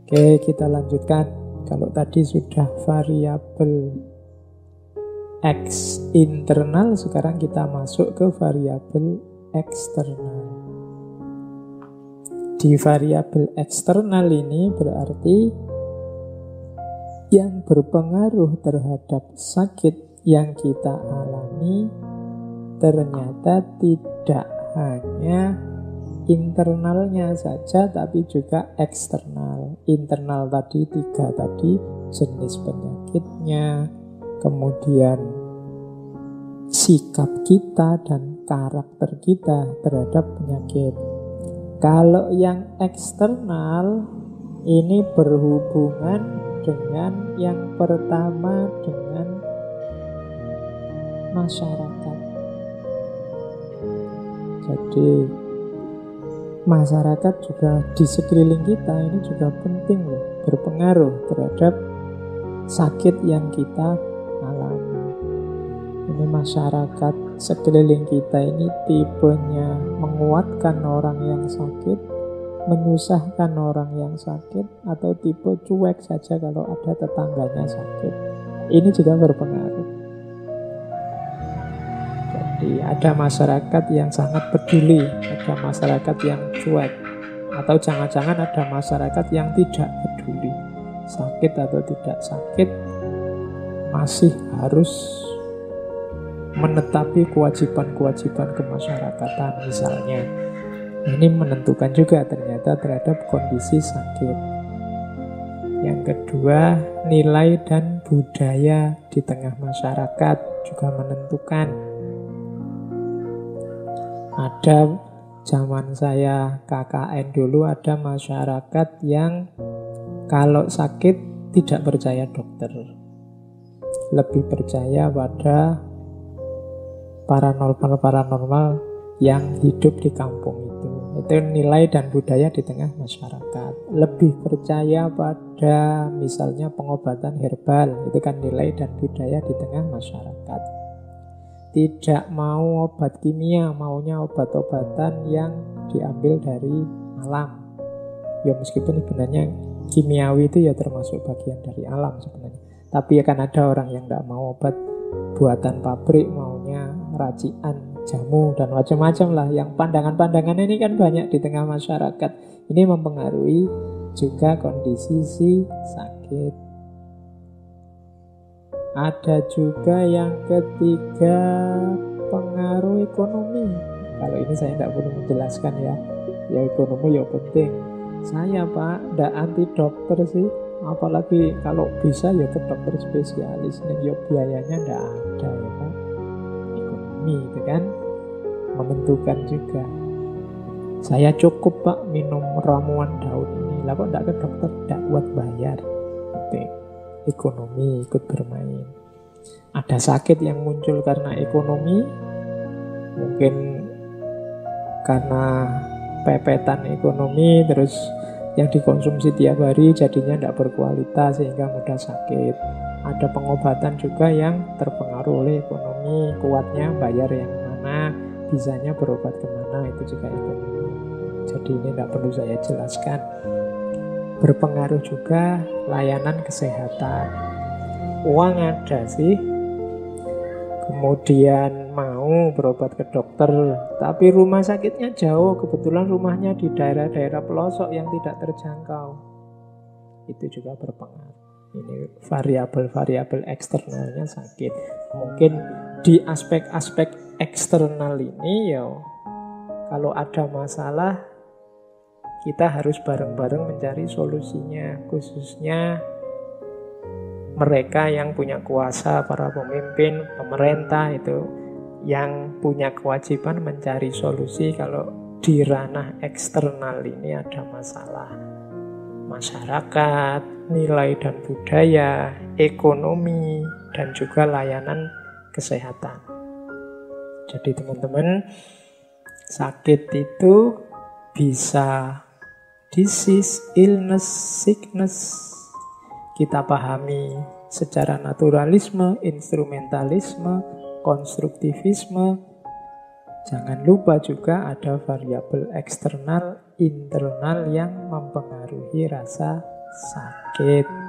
Oke, kita lanjutkan. Kalau tadi sudah variabel X internal, sekarang kita masuk ke variabel eksternal. Di variabel eksternal ini berarti yang berpengaruh terhadap sakit yang kita alami ternyata tidak hanya internalnya saja, tapi juga eksternal. Internal tadi 3 tadi, jenis penyakitnya, kemudian sikap kita dan karakter kita terhadap penyakit. Kalau yang eksternal ini berhubungan dengan yang pertama, dengan masyarakat. Jadi masyarakat juga di sekeliling kita ini juga penting loh, berpengaruh terhadap sakit yang kita alami. Ini masyarakat sekeliling kita ini tipenya menguatkan orang yang sakit, menyusahkan orang yang sakit, atau tipe cuek saja kalau ada tetangganya sakit. Ini juga berpengaruh. Jadi ada masyarakat yang sangat peduli, ada masyarakat yang cuek, atau jangan-jangan ada masyarakat yang tidak peduli. Sakit atau tidak sakit, masih harus menetapi kewajiban-kewajiban kemasyarakatan misalnya. Ini menentukan juga ternyata terhadap kondisi sakit. Yang kedua, nilai dan budaya di tengah masyarakat juga menentukan. Ada zaman saya KKN dulu, ada masyarakat yang kalau sakit tidak percaya dokter, lebih percaya pada paranormal yang hidup di kampung itu. Itu nilai dan budaya di tengah masyarakat. Lebih percaya pada misalnya pengobatan herbal, itu kan nilai dan budaya di tengah masyarakat. Tidak mau obat kimia, maunya obat-obatan yang diambil dari alam. Ya meskipun sebenarnya kimiawi itu ya termasuk bagian dari alam sebenarnya. Tapi akan ada orang yang tidak mau obat buatan pabrik, maunya racian jamu dan macam-macam lah. Yang pandangan-pandangan ini kan banyak di tengah masyarakat. Ini mempengaruhi juga kondisi si sakit. Ada juga yang ketiga, pengaruh ekonomi. Kalau ini saya tidak perlu menjelaskan ya. Ya ekonomi ya penting. Saya Pak, tidak anti dokter sih. Apalagi kalau bisa ya ke dokter spesialis. Dan ya biayanya tidak ada ya Pak. Ekonomi itu kan menentukan juga. Saya cukup Pak minum ramuan daun ini. Lah kok tidak ke dokter, tidak kuat bayar. Oke. Ekonomi ikut bermain. Ada sakit yang muncul karena ekonomi, mungkin karena pepetan ekonomi, terus yang dikonsumsi tiap hari jadinya tidak berkualitas sehingga mudah sakit. Ada pengobatan juga yang terpengaruh oleh ekonomi, kuatnya bayar yang mana, bisanya berobat kemana, itu juga ekonomi. Jadi ini tidak perlu saya jelaskan. Berpengaruh juga layanan kesehatan. Uang ada sih, kemudian mau berobat ke dokter, tapi rumah sakitnya jauh, kebetulan rumahnya di daerah-daerah pelosok yang tidak terjangkau. Itu juga berpengaruh. Ini variabel-variabel eksternalnya sakit. Mungkin di aspek-aspek eksternal ini ya, kalau ada masalah kita harus bareng-bareng mencari solusinya, khususnya mereka yang punya kuasa, para pemimpin, pemerintah itu yang punya kewajiban mencari solusi kalau di ranah eksternal ini ada masalah. Masyarakat, nilai dan budaya, ekonomi, dan juga layanan kesehatan. Jadi teman-teman, sakit itu bisa disease, illness, sickness. Kita pahami secara naturalisme, instrumentalisme, konstruktivisme, Jangan lupa juga ada variabel eksternal, internal yang mempengaruhi rasa sakit.